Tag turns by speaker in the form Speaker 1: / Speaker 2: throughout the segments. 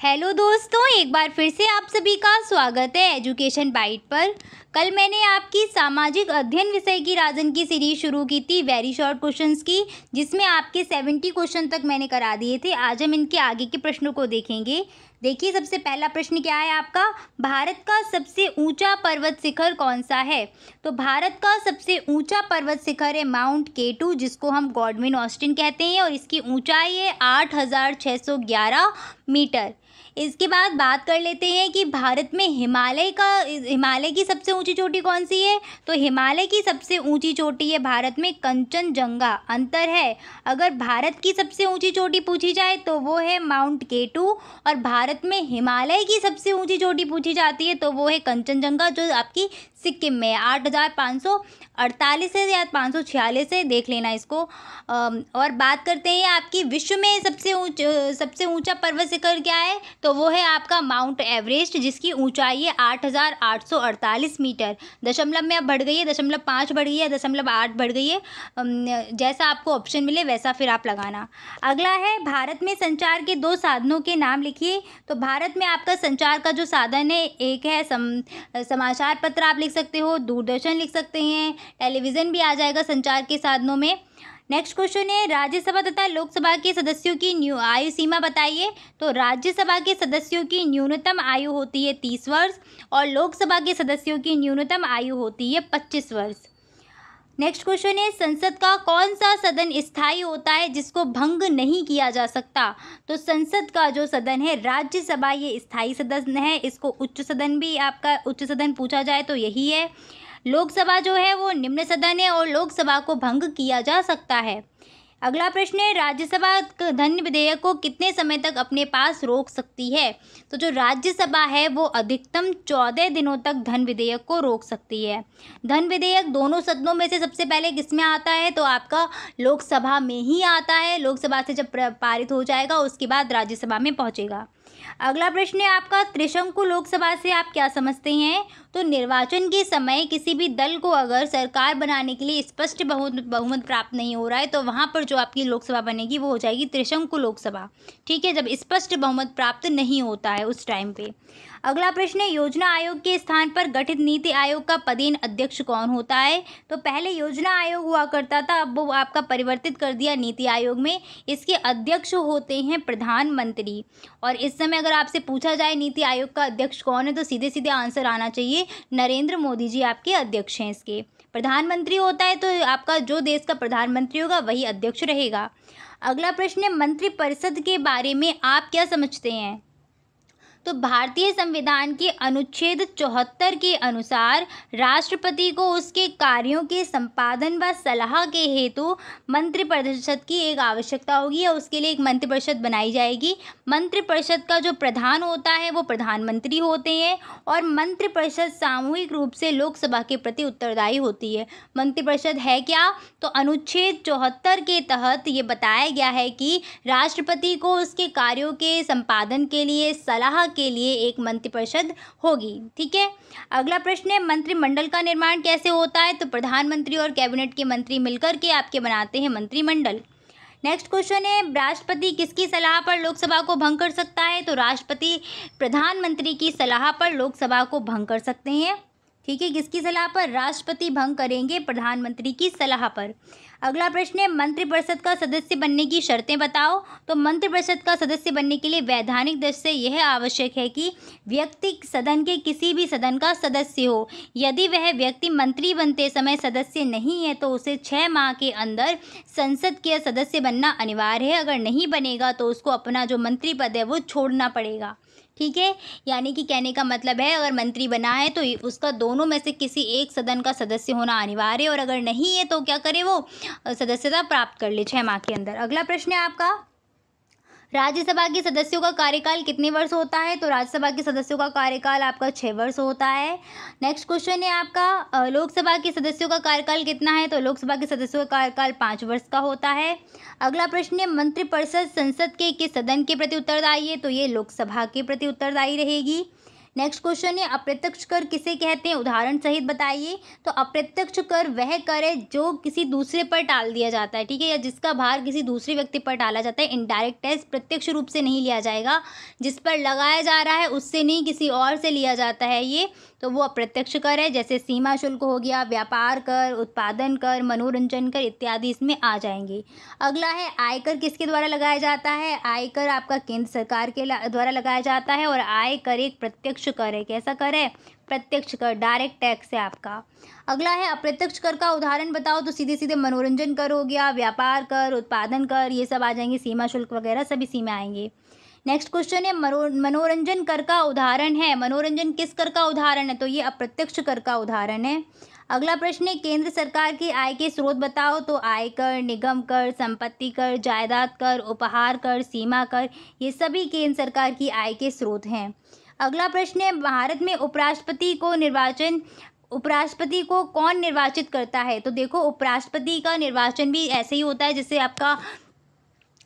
Speaker 1: Hello दोस्तों, एक बार फिर से आप सभी का स्वागत है एजुकेशन बाइट पर। कल मैंने आपकी सामाजिक अध्ययन विषय की राजन की सीरीज शुरू की थी वेरी शॉर्ट क्वेश्चंस की, जिसमें आपके 70 क्वेश्चन तक मैंने करा दिए थे। आज हम इनके आगे के प्रश्नों को देखेंगे। देखिए, सबसे पहला प्रश्न क्या है आपका, भारत का सबसे ऊंचा पर्वत शिखर कौन सा है? तो भारत का सबसे ऊंचा पर्वत शिखर है माउंट केटू, जिसको हम गॉडविन ऑस्टिन कहते हैं, और इसकी ऊंचाई है 8,611 मीटर। इसके बाद बात कर लेते हैं कि भारत में हिमालय की सबसे ऊंची चोटी कौन सी है? तो हिमालय की सबसे ऊंची चोटी है भारत में कंचनजंगा। अंतर है, अगर भारत की सबसे ऊंची चोटी पूछी जाए तो वो है माउंट केटू, और भारत में हिमालय की सबसे ऊंची चोटी पूछी जाती है तो वो है कंचनजंगा, जो आपकी सिक्किम में 8,548 है या 546 है, देख लेना इसको। और बात करते हैं आपकी विश्व में सबसे ऊंचा पर्वत शिखर क्या है? तो वो है आपका माउंट एवरेस्ट, जिसकी ऊंचाई है 8,848 मीटर। दशमलव में अब बढ़ गई है, 0.5 बढ़ गई है, 0.8 बढ़ गई है। जैसा आपको ऑप्शन मिले वैसा फिर आप लगाना। अगला है, भारत में संचार के 2 साधनों के नाम लिखिए। तो भारत में आपका संचार का जो साधन है, एक है समाचार पत्र आप लिख सकते हो, दूरदर्शन लिख सकते हैं, टेलीविज़न भी आ जाएगा संचार के साधनों में। नेक्स्ट क्वेश्चन है, राज्यसभा तथा लोकसभा के सदस्यों की आयु सीमा बताइए। तो राज्यसभा के सदस्यों की न्यूनतम आयु होती है 30 वर्ष, और लोकसभा के सदस्यों की न्यूनतम आयु होती है 25 वर्ष। नेक्स्ट क्वेश्चन है, संसद का कौन सा सदन स्थायी होता है जिसको भंग नहीं किया जा सकता? तो संसद का जो सदन है राज्यसभा, ये स्थायी सदन है, इसको उच्च सदन भी आपका उच्च सदन पूछा जाए तो यही है। लोकसभा जो है वो निम्न सदन है, और लोकसभा को भंग किया जा सकता है। अगला प्रश्न है, राज्यसभा धन विधेयक को कितने समय तक अपने पास रोक सकती है? तो जो राज्यसभा है वो अधिकतम 14 दिनों तक धन विधेयक को रोक सकती है। धन विधेयक दोनों सदनों में से सबसे पहले किसमें आता है? तो आपका लोकसभा में ही आता है। लोकसभा से जब पारित हो जाएगा उसके बाद राज्यसभा में पहुंचेगा। अगला प्रश्न है आपका, त्रिशंकु लोकसभा से आप क्या समझते हैं? तो निर्वाचन के समय किसी भी दल को अगर सरकार बनाने के लिए स्पष्ट बहुमत प्राप्त नहीं हो रहा है तो वहाँ पर जो आपकी लोकसभा बनेगी वो हो जाएगी त्रिशंकु लोकसभा। ठीक है, जब स्पष्ट बहुमत प्राप्त नहीं होता है उस टाइम पे। अगला प्रश्न है, योजना आयोग के स्थान पर गठित नीति आयोग का पदेन अध्यक्ष कौन होता है? तो पहले योजना आयोग हुआ करता था, अब वो आपका परिवर्तित कर दिया नीति आयोग में। इसके अध्यक्ष होते हैं प्रधानमंत्री। और इस समय अगर आपसे पूछा जाए नीति आयोग का अध्यक्ष कौन है, तो सीधे सीधे आंसर आना चाहिए, नरेंद्र मोदी जी आपके अध्यक्ष हैं इसके। प्रधानमंत्री होता है तो आपका जो देश का प्रधानमंत्री होगा वही अध्यक्ष रहेगा। अगला प्रश्न है, मंत्रिपरिषद के बारे में आप क्या समझते हैं? तो भारतीय संविधान के अनुच्छेद 74 के अनुसार राष्ट्रपति को उसके कार्यों के संपादन व सलाह के हेतु मंत्रिपरिषद की एक आवश्यकता होगी, और उसके लिए एक मंत्रिपरिषद बनाई जाएगी। मंत्रिपरिषद का जो प्रधान होता है वो प्रधानमंत्री होते हैं, और मंत्रिपरिषद सामूहिक रूप से लोकसभा के प्रति उत्तरदायी होती है। मंत्रिपरिषद है क्या? तो अनुच्छेद 74 के तहत ये बताया गया है कि राष्ट्रपति को उसके कार्यों के संपादन के लिए, सलाह के लिए एक मंत्रिपरिषद होगी। ठीक है। अगला प्रश्न है, मंत्रिमंडल का निर्माण कैसे होता है? तो प्रधानमंत्री और कैबिनेट के मंत्री मिलकर के आपके बनाते हैं मंत्रिमंडल। नेक्स्ट क्वेश्चन है, राष्ट्रपति किसकी सलाह पर लोकसभा को भंग कर सकता है? तो राष्ट्रपति प्रधानमंत्री की सलाह पर लोकसभा को भंग कर सकते हैं। ठीक है, किसकी सलाह पर? राष्ट्रपति भंग करेंगे प्रधानमंत्री की सलाह पर। अगला प्रश्न है, मंत्रिपरिषद का सदस्य बनने की शर्तें बताओ। तो मंत्रिपरिषद का सदस्य बनने के लिए वैधानिक दृष्टि से यह आवश्यक है कि व्यक्ति सदन के किसी भी सदन का सदस्य हो। यदि वह व्यक्ति मंत्री बनते समय सदस्य नहीं है तो उसे 6 माह के अंदर संसद के सदस्य बनना अनिवार्य है। अगर नहीं बनेगा तो उसको अपना जो मंत्री पद है वो छोड़ना पड़ेगा। ठीक है, यानी कि कहने का मतलब है, अगर मंत्री बना है तो उसका दोनों में से किसी एक सदन का सदस्य होना अनिवार्य है, और अगर नहीं है तो क्या करे, वो सदस्यता प्राप्त कर ले 6 माह के अंदर। अगला प्रश्न है आपका, राज्यसभा के सदस्यों का कार्यकाल कितने वर्ष होता है? तो राज्यसभा के सदस्यों का कार्यकाल आपका 6 वर्ष होता है। नेक्स्ट क्वेश्चन है आपका, लोकसभा के सदस्यों का कार्यकाल कितना है? तो लोकसभा के सदस्यों का कार्यकाल 5 वर्ष का होता है। अगला प्रश्न है, मंत्रिपरिषद संसद के किस सदन के प्रति उत्तरदायी है? तो ये लोकसभा के प्रति उत्तरदायी रहेगी। नेक्स्ट क्वेश्चन है अप्रत्यक्ष कर किसे कहते हैं, उदाहरण सहित बताइए। तो अप्रत्यक्ष कर वह कर है जो किसी दूसरे पर टाल दिया जाता है, ठीक है, या जिसका भार किसी दूसरे व्यक्ति पर टाला जाता है। इनडायरेक्ट टैक्स प्रत्यक्ष रूप से नहीं लिया जाएगा, जिस पर लगाया जा रहा है उससे नहीं, किसी और से लिया जाता है ये, तो वो अप्रत्यक्ष कर है। जैसे सीमा शुल्क हो गया, व्यापार कर, उत्पादन कर, मनोरंजन कर इत्यादि इसमें आ जाएंगे। अगला है आयकर किसके द्वारा लगाया जाता है। आयकर आपका केंद्र सरकार के द्वारा लगाया जाता है और आयकर एक प्रत्यक्ष कर है। कैसा कर है, प्रत्यक्ष कर, डायरेक्ट टैक्स है आपका। अगला है अप्रत्यक्ष कर का उदाहरण बताओ। तो सीधे सीधे मनोरंजन कर हो गया, व्यापार कर, उत्पादन कर, ये सब आ जाएंगे, सीमा शुल्क वगैरह सब इसी में आएंगे। नेक्स्ट क्वेश्चन है मनोरंजन कर का उदाहरण है। मनोरंजन किस कर का उदाहरण है, तो ये अप्रत्यक्ष कर का उदाहरण है। अगला प्रश्न है केंद्र सरकार की आय के स्रोत बताओ। तो आयकर, निगम कर, संपत्ति कर, जायदाद कर, उपहार कर, सीमा कर, ये सभी केंद्र सरकार की आय के स्रोत हैं। अगला प्रश्न है भारत में उपराष्ट्रपति को कौन निर्वाचित करता है। तो देखो उपराष्ट्रपति का निर्वाचन भी ऐसे ही होता है जैसे आपका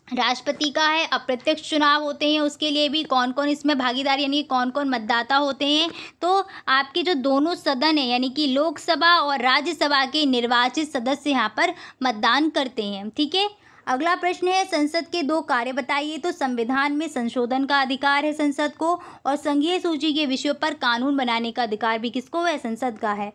Speaker 1: राष्ट्रपति का है। अप्रत्यक्ष चुनाव होते हैं, उसके लिए भी कौन कौन इसमें भागीदार यानी कौन कौन मतदाता होते हैं। तो आपके जो दोनों सदन है यानी कि लोकसभा और राज्यसभा के निर्वाचित सदस्य यहाँ पर मतदान करते हैं, ठीक है। अगला प्रश्न है संसद के 2 कार्य बताइए। तो संविधान में संशोधन का अधिकार है संसद को, और संघीय सूची के विषयों पर कानून बनाने का अधिकार भी किसको है, संसद का है।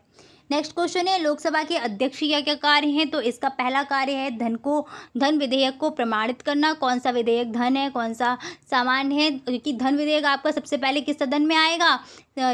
Speaker 1: नेक्स्ट क्वेश्चन है लोकसभा के अध्यक्ष क्या क्या कार्य हैं। तो इसका पहला कार्य है धन विधेयक को प्रमाणित करना। कौन सा विधेयक धन है, कौन सा सामान्य है, क्योंकि धन विधेयक आपका सबसे पहले किस सदन में आएगा,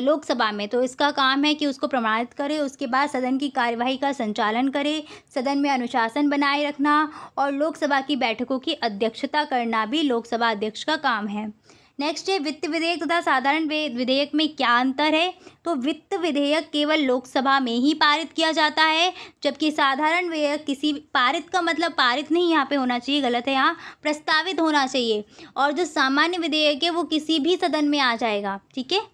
Speaker 1: लोकसभा में। तो इसका काम है कि उसको प्रमाणित करे, उसके बाद सदन की कार्यवाही का संचालन करे, सदन में अनुशासन बनाए रखना और लोकसभा की बैठकों की अध्यक्षता करना भी लोकसभा अध्यक्ष का काम है। नेक्स्ट है वित्त विधेयक तथा साधारण विधेयक में क्या अंतर है। तो वित्त विधेयक केवल लोकसभा में ही पारित किया जाता है, जबकि साधारण विधेयक किसी पारित का मतलब पारित नहीं यहाँ पे होना चाहिए, गलत है, यहाँ प्रस्तावित होना चाहिए। और जो सामान्य विधेयक है वो किसी भी सदन में आ जाएगा, ठीक है,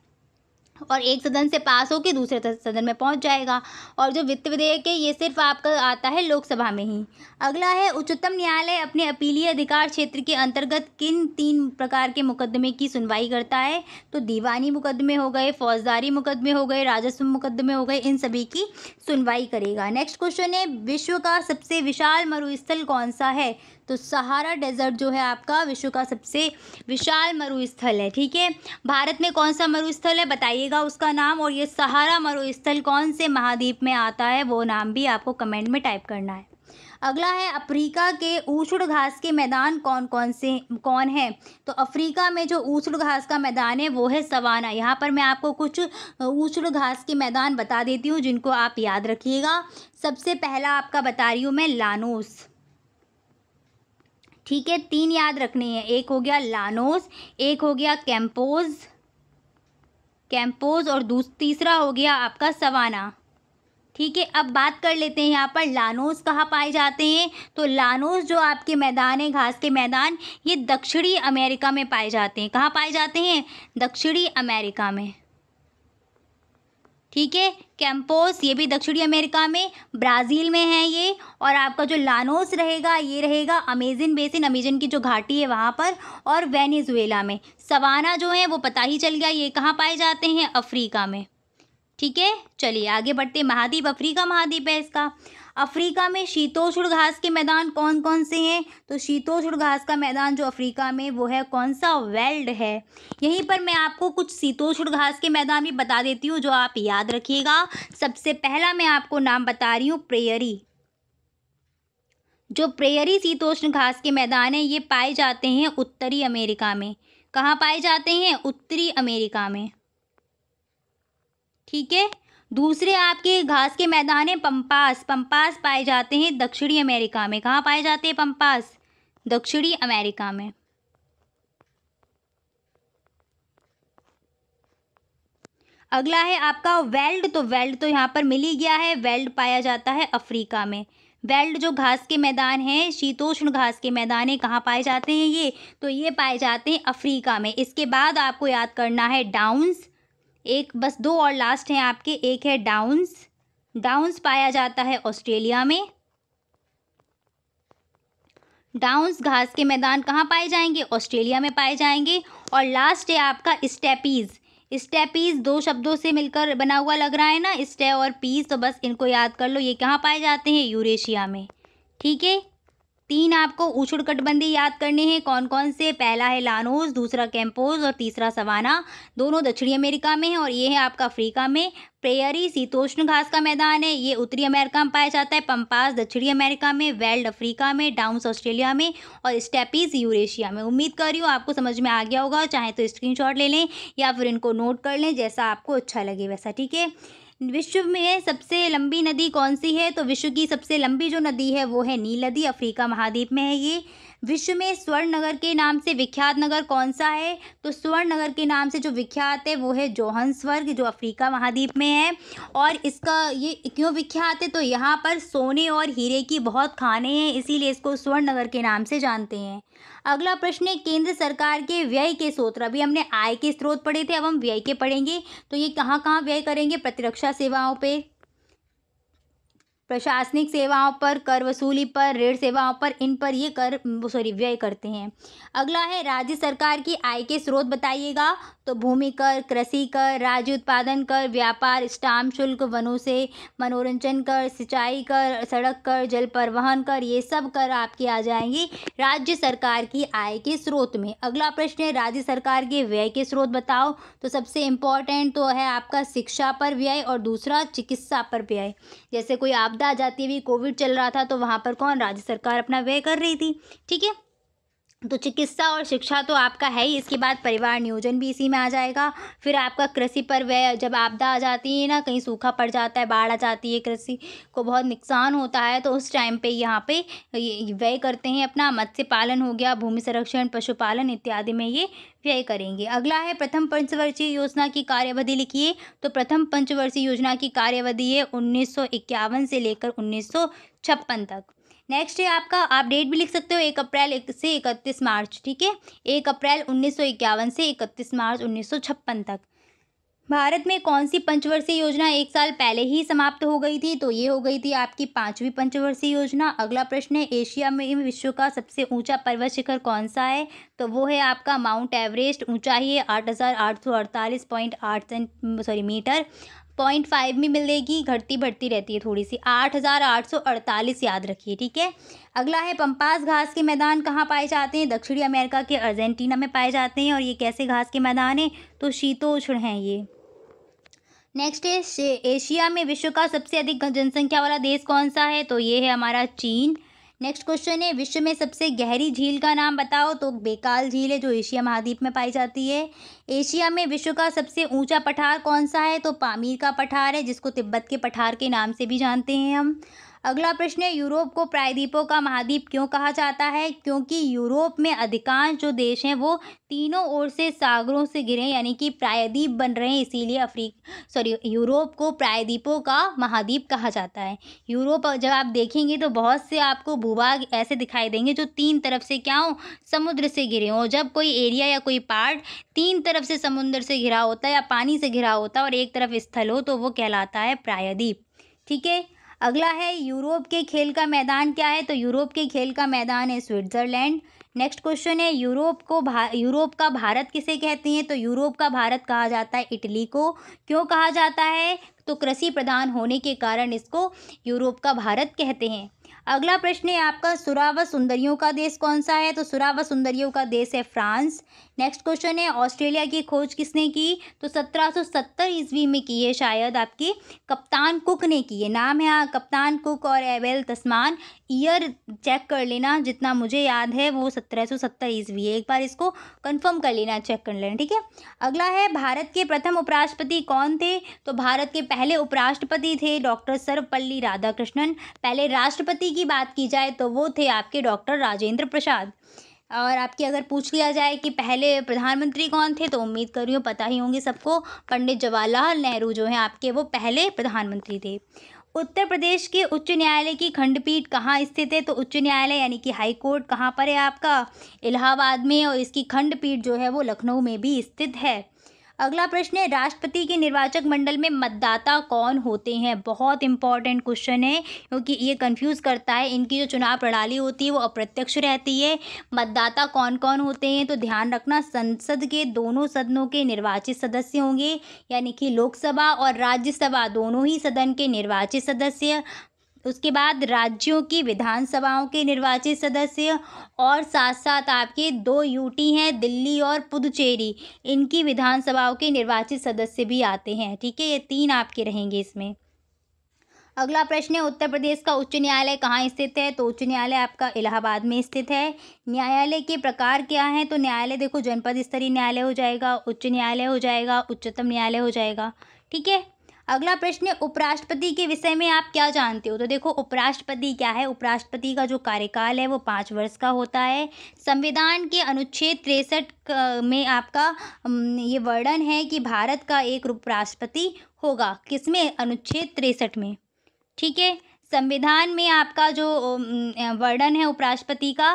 Speaker 1: और एक सदन से पास होकर दूसरे सदन में पहुंच जाएगा। और जो वित्त विधेयक है ये सिर्फ आपका आता है लोकसभा में ही। अगला है उच्चतम न्यायालय अपने अपीलीय अधिकार क्षेत्र के अंतर्गत किन 3 प्रकार के मुकदमे की सुनवाई करता है। तो दीवानी मुकदमे हो गए, फौजदारी मुकदमे हो गए, राजस्व मुकदमे हो गए, इन सभी की सुनवाई करेगा। नेक्स्ट क्वेश्चन है विश्व का सबसे विशाल मरुस्थल कौन सा है। तो सहारा डेजर्ट जो है आपका विश्व का सबसे विशाल मरुस्थल है, ठीक है। भारत में कौन सा मरुस्थल है बताइएगा उसका नाम, और ये सहारा मरुस्थल कौन से महाद्वीप में आता है वो नाम भी आपको कमेंट में टाइप करना है। अगला है अफ्रीका के ऊष्ण घास के मैदान कौन है। तो अफ्रीका में जो ऊष्ण घास का मैदान है वो है सवाना। यहाँ पर मैं आपको कुछ ऊष्ण घास के मैदान बता देती हूँ जिनको आप याद रखिएगा। सबसे पहला आपका बता रही हूँ मैं लानोस, ठीक है, 3 याद रखने हैं। एक हो गया लानोस, एक हो गया कैंपोज और तीसरा हो गया आपका सवाना, ठीक है। अब बात कर लेते हैं यहाँ पर लानोस कहाँ पाए जाते हैं। तो लानोस जो आपके मैदान है, घास के मैदान, ये दक्षिणी अमेरिका में पाए जाते हैं। कहाँ पाए जाते हैं, दक्षिणी अमेरिका में, ठीक है। कैंपोस ये भी दक्षिणी अमेरिका में, ब्राज़ील में है ये। और आपका जो लानोस रहेगा ये रहेगा अमेजन बेसिन, अमेजन की जो घाटी है वहाँ पर, और वेनेजुएला में। सवाना जो है वो पता ही चल गया, ये कहाँ पाए जाते हैं, अफ्रीका में, ठीक है। चलिए आगे बढ़ते, महाद्वीप अफ्रीका महाद्वीप है इसका। अफ्रीका में शीतोष्ण घास के मैदान कौन कौन से हैं। तो शीतोष्ण घास का मैदान जो अफ्रीका में वो है कौन सा, वेल्ड है। यहीं पर मैं आपको कुछ शीतोष्ण घास के मैदान भी बता देती हूँ जो आप याद रखिएगा। सबसे पहला मैं आपको नाम बता रही हूँ प्रेयरी। जो प्रेयरी शीतोष्ण घास के मैदान है ये पाए जाते हैं उत्तरी अमेरिका में। कहाँ पाए जाते हैं, उत्तरी अमेरिका में, ठीक है। दूसरे आपके घास के मैदान है पंपास पाए जाते हैं दक्षिणी अमेरिका में। कहाँ पाए जाते हैं पंपास, दक्षिणी अमेरिका में। अगला है आपका वेल्ड। तो वेल्ड तो यहाँ पर मिल ही गया है, वेल्ड पाया जाता है अफ्रीका में। वेल्ड जो घास के मैदान हैं, शीतोष्ण घास के मैदान है, कहाँ पाए जाते हैं ये, तो ये पाए जाते हैं अफ्रीका में। इसके बाद आपको याद करना है डाउन्स, एक बस 2 और लास्ट हैं आपके। एक है डाउन्स पाया जाता है ऑस्ट्रेलिया में। डाउन्स घास के मैदान कहाँ पाए जाएंगे, ऑस्ट्रेलिया में पाए जाएंगे। और लास्ट है आपका स्टेपीज दो शब्दों से मिलकर बना हुआ लग रहा है ना, स्टे और पीस, तो बस इनको याद कर लो। ये कहाँ पाए जाते हैं? यूरेशिया में। ठीक है। 3 आपको उष्णकटिबंधीय याद करने हैं। कौन कौन से? पहला है लानोस, दूसरा कैंपोज और तीसरा सवाना। दोनों दक्षिणी अमेरिका में है और ये है आपका अफ्रीका में। प्रेयरी शीतोष्ण घास का मैदान है, ये उत्तरी अमेरिका में पाया जाता है। पंपास दक्षिणी अमेरिका में, वेल्ड अफ्रीका में, डाउन्स ऑस्ट्रेलिया में और स्टेपीज यूरेशिया में। उम्मीद कर रही हूँ आपको समझ में आ गया होगा। चाहे तो स्क्रीनशॉट ले लें या फिर इनको नोट कर लें, जैसा आपको अच्छा लगे वैसा। ठीक है। विश्व में सबसे लंबी नदी कौन सी है? तो विश्व की सबसे लंबी जो नदी है वो है नील नदी, अफ्रीका महाद्वीप में है ये। विश्व में स्वर्ण नगर के नाम से विख्यात नगर कौन सा है? तो स्वर्ण नगर के नाम से जो विख्यात है वो है जोहान्सबर्ग, जो अफ्रीका महाद्वीप में है। और इसका ये क्यों विख्यात है? तो यहाँ पर सोने और हीरे की बहुत खानें हैं, इसीलिए इसको स्वर्ण नगर के नाम से जानते हैं। अगला प्रश्न है, केंद्र सरकार के व्यय के स्रोत। अभी हमने आय के स्रोत पढ़े थे, अब हम व्यय के पढ़ेंगे। तो ये कहाँ कहाँ व्यय करेंगे? प्रतिरक्षा सेवाओं पे, प्रशासनिक सेवाओं पर, कर वसूली पर, ऋण सेवाओं पर, इन पर ये व्यय करते हैं। अगला है, राज्य सरकार की आय के स्रोत बताइएगा। तो भूमि कर, कृषि कर, राज्य उत्पादन कर, व्यापार, स्टाम्प शुल्क, वनों से मनोरंजन कर, सिंचाई कर, सड़क कर, जल परिवहन कर, ये सब कर आपके आ जाएंगे राज्य सरकार की आय के स्रोत में। अगला प्रश्न है, राज्य सरकार के व्यय के स्रोत बताओ। तो सबसे इम्पोर्टेंट तो है आपका शिक्षा पर व्यय और दूसरा चिकित्सा पर व्यय। जैसे कोई आपदा आ जाती है, अभी कोविड चल रहा था, तो वहाँ पर कौन? राज्य सरकार अपना व्यय कर रही थी। ठीक है। तो चिकित्सा और शिक्षा तो आपका है ही, इसके बाद परिवार नियोजन भी इसी में आ जाएगा। फिर आपका कृषि पर व्यय, जब आपदा आ जाती है ना, कहीं सूखा पड़ जाता है, बाढ़ आ जाती है, कृषि को बहुत नुकसान होता है, तो उस टाइम पे यहाँ पे ये व्यय करते हैं अपना। मत्स्य पालन हो गया, भूमि संरक्षण, पशुपालन इत्यादि में ये व्यय करेंगे। अगला है, प्रथम पंचवर्षीय योजना की कार्यावधि लिखिए। तो प्रथम पंचवर्षीय योजना की कार्यावधि है 1951 से लेकर 1956 तक। नेक्स्ट है आपका, आप डेट भी लिख सकते हो, 1 अप्रैल से 31 मार्च। ठीक है। 1 अप्रैल 1951 से 31 मार्च 1956 तक। भारत में कौन सी पंचवर्षीय योजना 1 साल पहले ही समाप्त हो गई थी? तो ये हो गई थी आपकी 5वीं पंचवर्षीय योजना। अगला प्रश्न है, एशिया में विश्व का सबसे ऊंचा पर्वत शिखर कौन सा है? तो वो है आपका माउंट एवरेस्ट। ऊंचाई है 8,848.8 मीटर। 0.5 में मिलेगी, घटती बढ़ती रहती है थोड़ी सी। 8,848 याद रखिए। ठीक है। अगला है, पंपास घास के मैदान कहाँ पाए जाते हैं? दक्षिणी अमेरिका के अर्जेंटीना में पाए जाते हैं। और ये कैसे घास के मैदान है? तो शीतोष्ण हैं ये। नेक्स्ट है, एशिया में विश्व का सबसे अधिक जनसंख्या वाला देश कौन सा है? तो ये है हमारा चीन। नेक्स्ट क्वेश्चन है, विश्व में सबसे गहरी झील का नाम बताओ। तो बेकाल झील है, जो एशिया महाद्वीप में पाई जाती है। एशिया में विश्व का सबसे ऊंचा पठार कौन सा है? तो पामीर का पठार है, जिसको तिब्बत के पठार के नाम से भी जानते हैं हम। अगला प्रश्न है, यूरोप को प्रायद्वीपों का महाद्वीप क्यों कहा जाता है? क्योंकि यूरोप में अधिकांश जो देश हैं वो तीनों ओर से सागरों से घिरे, यानी कि प्रायद्वीप बन रहे हैं, इसीलिए यूरोप को प्रायद्वीपों का महाद्वीप कहा जाता है। यूरोप जब आप देखेंगे तो बहुत से आपको भूभाग ऐसे दिखाई देंगे जो 3 तरफ से क्या हो? समुद्र से घिरे हों। जब कोई एरिया या कोई पार्ट 3 तरफ से समुद्र से घिरा होता है या पानी से घिरा होता है और एक तरफ स्थल हो, तो वो कहलाता है प्रायद्वीप। ठीक है। अगला है, यूरोप के खेल का मैदान क्या है? तो यूरोप के खेल का मैदान है स्विट्जरलैंड। नेक्स्ट क्वेश्चन है, यूरोप का भारत किसे कहते हैं? तो यूरोप का भारत कहा जाता है इटली को। क्यों कहा जाता है? तो कृषि प्रधान होने के कारण इसको यूरोप का भारत कहते हैं। अगला प्रश्न है आपका, सुरा व सुंदरियों का देश कौन सा है? तो सुरा व सुंदरियों का देश है फ्रांस। नेक्स्ट क्वेश्चन है, ऑस्ट्रेलिया की खोज किसने की? तो 1770 ईस्वी में की है शायद आपकी कप्तान कुक ने की है। नाम है कप्तान कुक और एबेल तस्मान। ईयर चेक कर लेना, जितना मुझे याद है वो 1770 ईस्वी है। एक बार इसको कंफर्म कर लेना, चेक कर लेना। ठीक है। अगला है, भारत के प्रथम उपराष्ट्रपति कौन थे? तो भारत के पहले उपराष्ट्रपति थे डॉक्टर सर्वपल्ली राधाकृष्णन। पहले राष्ट्रपति की बात की जाए तो वो थे आपके डॉक्टर राजेंद्र प्रसाद। और आपकी अगर पूछ लिया जाए कि पहले प्रधानमंत्री कौन थे, तो उम्मीद कर रही हूँ पता ही होंगे सबको, पंडित जवाहरलाल नेहरू जो हैं आपके, वो पहले प्रधानमंत्री थे। उत्तर प्रदेश के उच्च न्यायालय की खंडपीठ कहाँ स्थित है? तो उच्च न्यायालय यानी कि हाई कोर्ट कहाँ पर है आपका? इलाहाबाद में। और इसकी खंडपीठ जो है वो लखनऊ में भी स्थित है। अगला प्रश्न है, राष्ट्रपति के निर्वाचक मंडल में मतदाता कौन होते हैं? बहुत इंपॉर्टेंट क्वेश्चन है क्योंकि ये कंफ्यूज करता है। इनकी जो चुनाव प्रणाली होती है वो अप्रत्यक्ष रहती है। मतदाता कौन कौन होते हैं तो ध्यान रखना, संसद के दोनों सदनों के निर्वाचित सदस्य होंगे, यानी कि लोकसभा और राज्यसभा दोनों ही सदन के निर्वाचित सदस्य। उसके बाद राज्यों की विधानसभाओं के निर्वाचित सदस्य, और साथ साथ आपके 2 यूटी हैं, दिल्ली और पुदुचेरी, इनकी विधानसभाओं के निर्वाचित सदस्य भी आते हैं। ठीक है, ये 3 आपके रहेंगे इसमें। अगला प्रश्न है, उत्तर प्रदेश का उच्च न्यायालय कहाँ स्थित है? तो उच्च न्यायालय आपका इलाहाबाद में स्थित है। न्यायालय के प्रकार क्या हैं? तो न्यायालय देखो, जनपद स्तरीय न्यायालय हो जाएगा, उच्च न्यायालय हो जाएगा, उच्चतम न्यायालय हो जाएगा। ठीक है। अगला प्रश्न है, उपराष्ट्रपति के विषय में आप क्या जानते हो? तो देखो, उपराष्ट्रपति क्या है? उपराष्ट्रपति का जो कार्यकाल है वो 5 वर्ष का होता है। संविधान के अनुच्छेद 63 में आपका ये वर्णन है कि भारत का एक उपराष्ट्रपति होगा। किसमें? अनुच्छेद 63 में। ठीक है, संविधान में आपका जो वर्णन है उपराष्ट्रपति का,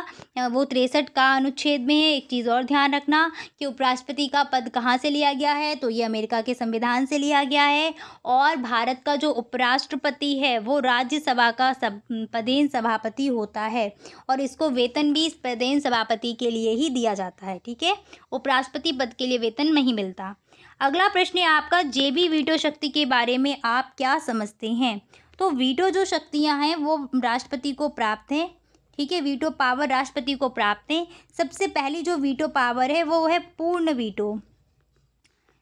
Speaker 1: वो 63 का अनुच्छेद में है। एक चीज़ और ध्यान रखना कि उपराष्ट्रपति का पद कहाँ से लिया गया है? तो ये अमेरिका के संविधान से लिया गया है। और भारत का जो उपराष्ट्रपति है वो राज्यसभा का पदेन सभापति होता है, और इसको वेतन भी इस पदेन सभापति के लिए ही दिया जाता है। ठीक है, उपराष्ट्रपति पद के लिए वेतन नहीं मिलता। अगला प्रश्न है आपका, जेबी वीटो शक्ति के बारे में आप क्या समझते हैं? तो वीटो जो शक्तियां हैं वो राष्ट्रपति को प्राप्त हैं। ठीक है, वीटो पावर राष्ट्रपति को प्राप्त है। सबसे पहली जो वीटो पावर है वो है पूर्ण वीटो।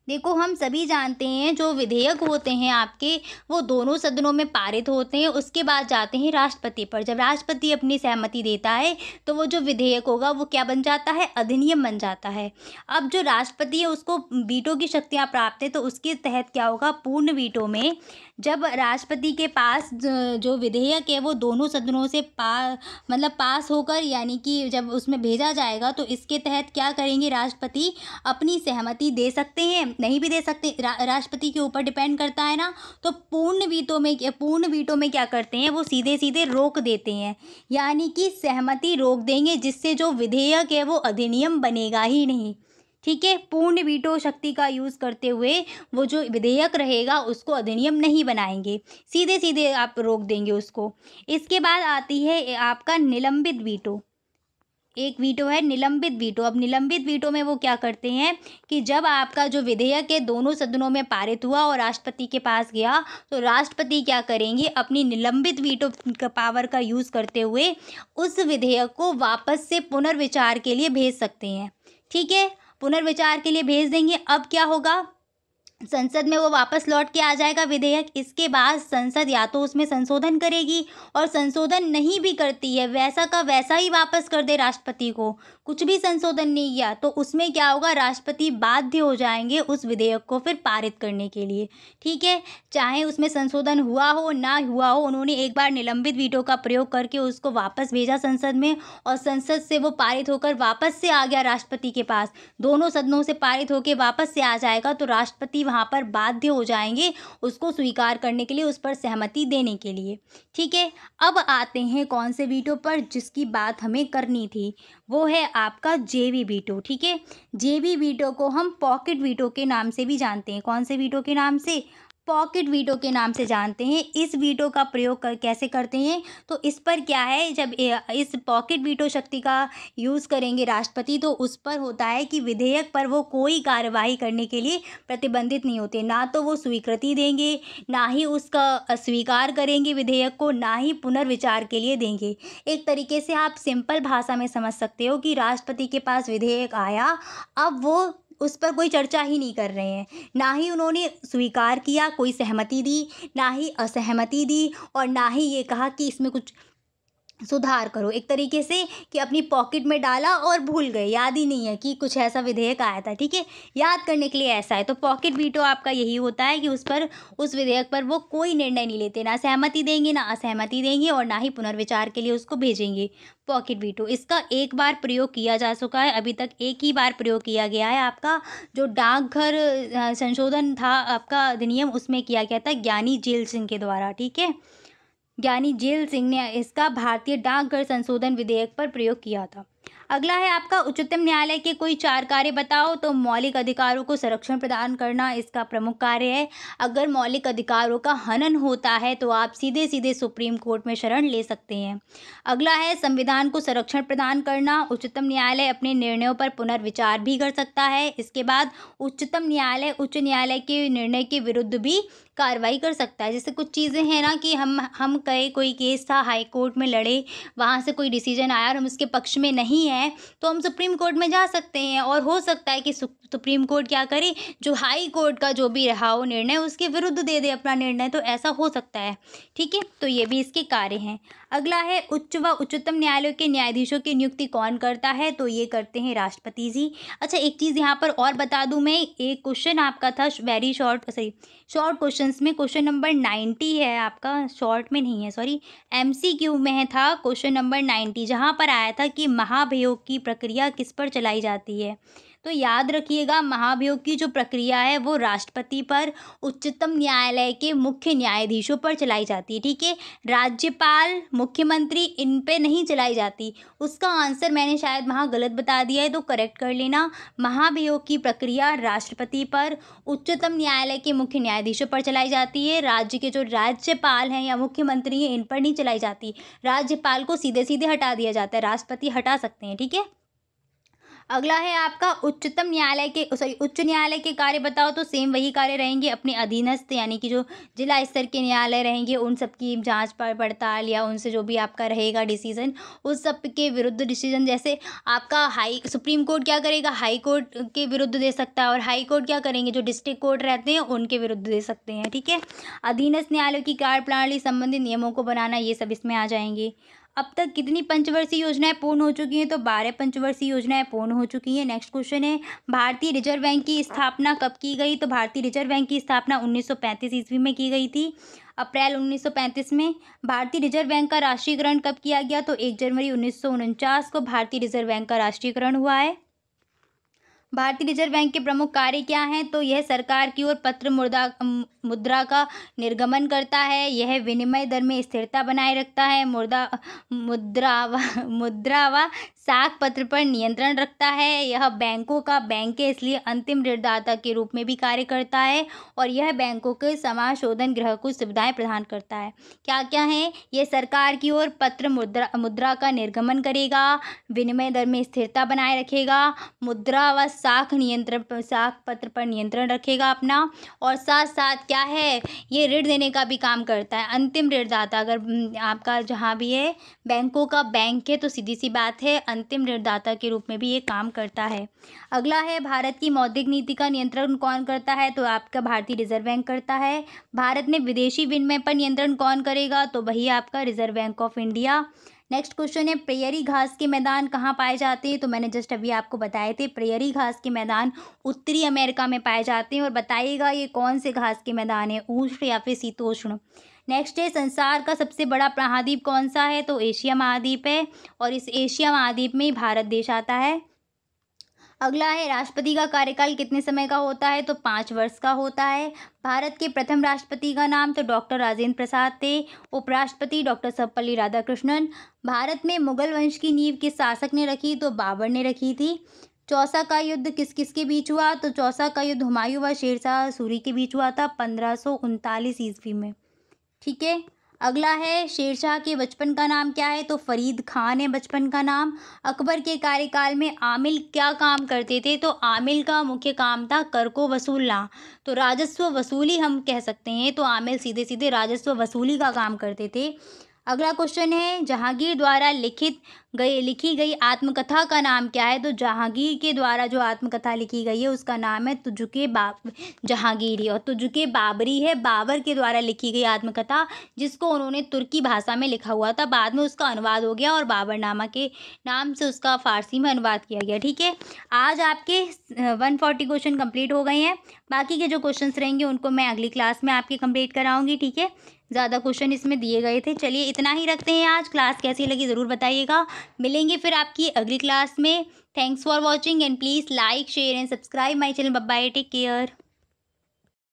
Speaker 1: देखो, हम सभी जानते हैं जो विधेयक होते हैं आपके, वो दोनों सदनों में पारित होते हैं, उसके बाद जाते हैं राष्ट्रपति पर। जब राष्ट्रपति अपनी सहमति देता है तो वो जो विधेयक होगा वो क्या बन जाता है? अधिनियम बन जाता है। अब जो राष्ट्रपति है उसको वीटो की शक्तियाँ प्राप्त है, तो उसके तहत क्या होगा? पूर्ण वीटो में जब राष्ट्रपति के पास जो विधेयक है वो दोनों सदनों से पास होकर, यानी कि जब उसमें भेजा जाएगा, तो इसके तहत क्या करेंगे? राष्ट्रपति अपनी सहमति दे सकते हैं, नहीं भी दे सकते, राष्ट्रपति के ऊपर डिपेंड करता है ना। तो पूर्ण वीटो में क्या करते हैं? वो सीधे सीधे रोक देते हैं, यानी कि सहमति रोक देंगे, जिससे जो विधेयक है वो अधिनियम बनेगा ही नहीं। ठीक है, पूर्ण वीटो शक्ति का यूज़ करते हुए वो जो विधेयक रहेगा उसको अधिनियम नहीं बनाएंगे, सीधे सीधे आप रोक देंगे उसको। इसके बाद आती है आपका निलंबित वीटो। एक वीटो है निलंबित वीटो। अब निलंबित वीटो में वो क्या करते हैं कि जब आपका जो विधेयक है दोनों सदनों में पारित हुआ और राष्ट्रपति के पास गया, तो राष्ट्रपति क्या करेंगे? अपनी निलंबित वीटो का पावर का यूज़ करते हुए उस विधेयक को वापस से पुनर्विचार के लिए भेज सकते हैं। ठीक है, पुनर्विचार के लिए भेज देंगे। अब क्या होगा? संसद में वो वापस लौट के आ जाएगा विधेयक। इसके बाद संसद या तो उसमें संशोधन करेगी, और संशोधन नहीं भी करती है, वैसा का वैसा ही वापस कर दे राष्ट्रपति को, कुछ भी संशोधन नहीं किया, तो उसमें क्या होगा? राष्ट्रपति बाध्य हो जाएंगे उस विधेयक को फिर पारित करने के लिए। ठीक है, चाहे उसमें संशोधन हुआ हो ना हुआ हो, उन्होंने एक बार निलंबित वीटो का प्रयोग करके उसको वापस भेजा संसद में, और संसद से वो पारित होकर वापस से आ गया राष्ट्रपति के पास, दोनों सदनों से पारित होकर वापस से आ जाएगा, तो राष्ट्रपति वहाँ पर बाध्य हो जाएंगे उसको स्वीकार करने के लिए, उस पर सहमति देने के लिए। ठीक है, अब आते हैं कौन से वीटो पर जिसकी बात हमें करनी थी, वो है आपका जेबी वीटो। ठीक है, जेबी वीटो को हम पॉकेट वीटो के नाम से भी जानते हैं। कौन से वीटो के नाम से? पॉकेट वीटो के नाम से जानते हैं। इस वीटो का प्रयोग कैसे करते हैं? तो इस पर क्या है, जब इस पॉकेट वीटो शक्ति का यूज़ करेंगे राष्ट्रपति, तो उस पर होता है कि विधेयक पर वो कोई कार्यवाही करने के लिए प्रतिबंधित नहीं होते, ना तो वो स्वीकृति देंगे, ना ही उसका अस्वीकार करेंगे विधेयक को, ना ही पुनर्विचार के लिए देंगे। एक तरीके से आप सिंपल भाषा में समझ सकते हो कि राष्ट्रपति के पास विधेयक आया, अब वो उस पर कोई चर्चा ही नहीं कर रहे हैं, ना ही उन्होंने स्वीकार किया, कोई सहमति दी, ना ही असहमति दी, और ना ही ये कहा कि इसमें कुछ सुधार करो। एक तरीके से कि अपनी पॉकेट में डाला और भूल गए, याद ही नहीं है कि कुछ ऐसा विधेयक आया था। ठीक है, याद करने के लिए ऐसा है। तो पॉकेट वीटो आपका यही होता है कि उस विधेयक पर वो कोई निर्णय नहीं लेते, ना सहमति देंगे ना असहमति देंगे, और ना ही पुनर्विचार के लिए उसको भेजेंगे। पॉकेट वीटो, इसका एक बार प्रयोग किया जा चुका है, अभी तक एक ही बार प्रयोग किया गया है। आपका जो डाकघर संशोधन था आपका अधिनियम, उसमें किया गया था ज्ञानी जेल सिंह के द्वारा। ठीक है, ज्ञानी जेल सिंह ने इसका भारतीय डाकघर संशोधन विधेयक पर प्रयोग किया था। अगला है आपका उच्चतम न्यायालय के कोई 4 कार्य बताओ। तो मौलिक अधिकारों को संरक्षण प्रदान करना इसका प्रमुख कार्य है। अगर मौलिक अधिकारों का हनन होता है तो आप सीधे सीधे सुप्रीम कोर्ट में शरण ले सकते हैं। अगला है संविधान को संरक्षण प्रदान करना। उच्चतम न्यायालय अपने निर्णयों पर पुनर्विचार भी कर सकता है। इसके बाद उच्चतम न्यायालय उच्च न्यायालय के निर्णय के विरुद्ध भी कार्रवाई कर सकता है। जैसे कुछ चीज़ें हैं ना कि हम कहे कोई केस था हाई कोर्ट में लड़े, वहाँ से कोई डिसीजन आया और हम उसके पक्ष में नहीं हैं, तो हम सुप्रीम कोर्ट में जा सकते हैं और हो सकता है कि सुप्रीम कोर्ट क्या करे, जो हाई कोर्ट का जो भी रहा हो निर्णय उसके विरुद्ध दे दे अपना निर्णय, तो ऐसा हो सकता है। ठीक है, तो ये भी इसके कार्य हैं। अगला है उच्च व उच्चतम न्यायालयों के न्यायाधीशों की नियुक्ति कौन करता है। तो ये करते हैं राष्ट्रपति जी। अच्छा, एक चीज़ यहाँ पर और बता दूँ मैं, एक क्वेश्चन आपका था वेरी शॉर्ट शॉर्ट क्वेश्चंस में, क्वेश्चन नंबर 90 है आपका, शॉर्ट में नहीं है सॉरी, MCQ में था क्वेश्चन नंबर 90, जहाँ पर आया था कि महाभियोग की प्रक्रिया किस पर चलाई जाती है। तो याद रखिएगा, महाभियोग की जो प्रक्रिया है वो राष्ट्रपति पर, उच्चतम न्यायालय के मुख्य न्यायाधीशों पर चलाई जाती है। ठीक है, राज्यपाल, मुख्यमंत्री इन पे नहीं चलाई जाती। उसका आंसर मैंने शायद वहाँ गलत बता दिया है, तो करेक्ट कर लेना। महाभियोग की प्रक्रिया राष्ट्रपति पर, उच्चतम न्यायालय के मुख्य न्यायाधीशों पर चलाई जाती है। राज्य के जो राज्यपाल हैं या मुख्यमंत्री हैं इन पर नहीं चलाई जाती। राज्यपाल को सीधे सीधे हटा दिया जाता है, राष्ट्रपति हटा सकते हैं। ठीक है, अगला है आपका उच्च न्यायालय के कार्य बताओ। तो सेम वही कार्य रहेंगे, अपने अधीनस्थ यानी कि जो जिला स्तर के न्यायालय रहेंगे उन सब की जांच पड़ताल या उनसे जो भी आपका रहेगा डिसीजन, उस सब के विरुद्ध डिसीजन, जैसे आपका सुप्रीम कोर्ट क्या करेगा, हाई कोर्ट के विरुद्ध दे सकता है, और हाई कोर्ट क्या करेंगे, जो डिस्ट्रिक्ट कोर्ट रहते हैं उनके विरुद्ध दे सकते हैं। ठीक है, अधीनस्थ न्यायालयों की कार्यप्रणाली संबंधी नियमों को बनाना, ये सब इसमें आ जाएंगे। अब तक कितनी पंचवर्षीय योजनाएं पूर्ण हो चुकी हैं। तो 12 पंचवर्षीय योजनाएं पूर्ण हो चुकी हैं। नेक्स्ट क्वेश्चन है, भारतीय रिजर्व बैंक की स्थापना कब की गई। तो भारतीय रिजर्व बैंक की स्थापना 1935 ईस्वी में की गई थी, अप्रैल 1935 में। भारतीय रिजर्व बैंक का राष्ट्रीयकरण कब किया गया। तो 1 जनवरी 1949 को भारतीय रिजर्व बैंक का राष्ट्रीयकरण हुआ है। भारतीय रिजर्व बैंक के प्रमुख कार्य क्या हैं। तो यह सरकार की ओर पत्र मुद्रा का निर्गमन करता है, यह विनिमय दर में स्थिरता बनाए रखता है, मुद्रा व साख पत्र पर नियंत्रण रखता है, यह बैंकों का बैंक है इसलिए अंतिम ऋणदाता के रूप में भी कार्य करता है, और यह बैंकों के समाशोधन गृह को सुविधाएं प्रदान करता है। क्या क्या है, यह सरकार की ओर पत्र मुद्रा का निर्गमन करेगा, विनिमय दर में स्थिरता बनाए रखेगा, मुद्रा व साख पत्र पर नियंत्रण रखेगा अपना, और साथ साथ क्या है, ये ऋण देने का भी काम करता है। अंतिम ऋणदाता, अगर आपका जहाँ भी है बैंकों का बैंक है तो सीधी सी बात है अंतिम ऋणदाता के रूप में भी ये काम करता है। अगला है, भारत की मौद्रिक नीति का नियंत्रण कौन करता है। तो आपका भारतीय रिजर्व बैंक करता है। भारत में विदेशी विनिमय पर नियंत्रण कौन करेगा। तो वही आपका reserve bank of India. Next question है, प्रेयरी घास के मैदान कहाँ पाए जाते हैं। तो मैंने जस्ट अभी आपको बताए थे, प्रेयरी घास के मैदान उत्तरी अमेरिका में पाए जाते हैं। और बताइएगा ये कौन से घास के मैदान है, उष्ण या फिर शीतोष्ण। नेक्स्ट है, संसार का सबसे बड़ा महाद्वीप कौन सा है। तो एशिया महाद्वीप है, और इस एशिया महाद्वीप में ही भारत देश आता है। अगला है, राष्ट्रपति का कार्यकाल कितने समय का होता है। तो 5 वर्ष का होता है। भारत के प्रथम राष्ट्रपति का नाम तो डॉक्टर राजेंद्र प्रसाद थे। उपराष्ट्रपति डॉक्टर सर्वपल्ली राधाकृष्णन। भारत में मुगल वंश की नींव किस शासक ने रखी। तो बाबर ने रखी थी। चौसा का युद्ध किस किस के बीच हुआ। तो चौसा का युद्ध हुमायूं व शेरशाह सूरी के बीच हुआ था 1539 ईस्वी में। ठीक है, अगला है, शेरशाह के बचपन का नाम क्या है। तो फरीद खान है बचपन का नाम। अकबर के कार्यकाल में आमिल क्या काम करते थे। तो आमिल का मुख्य काम था कर को वसूलना, तो राजस्व वसूली हम कह सकते हैं। तो आमिल सीधे सीधे राजस्व वसूली का काम करते थे। अगला क्वेश्चन है, जहांगीर द्वारा लिखी गई आत्मकथा का नाम क्या है। तो जहांगीर के द्वारा जो आत्मकथा लिखी गई है उसका नाम है तुझुके जहांगीरी, और तुझुके बाबरी है बाबर के द्वारा लिखी गई आत्मकथा, जिसको उन्होंने तुर्की भाषा में लिखा हुआ था। बाद में उसका अनुवाद हो गया और बाबरनामा के नाम से उसका फारसी में अनुवाद किया गया। ठीक है, आज आपके 140 क्वेश्चन कंप्लीट हो गए हैं। बाकी के जो क्वेश्चंस रहेंगे उनको मैं अगली क्लास में आपके कंप्लीट कराऊंगी। ठीक है, ज़्यादा क्वेश्चन इसमें दिए गए थे। चलिए इतना ही रखते हैं आज। क्लास कैसी लगी ज़रूर बताइएगा। मिलेंगे फिर आपकी अगली क्लास में। Thanks for watching and please like share and subscribe my channel. Bye bye, take care.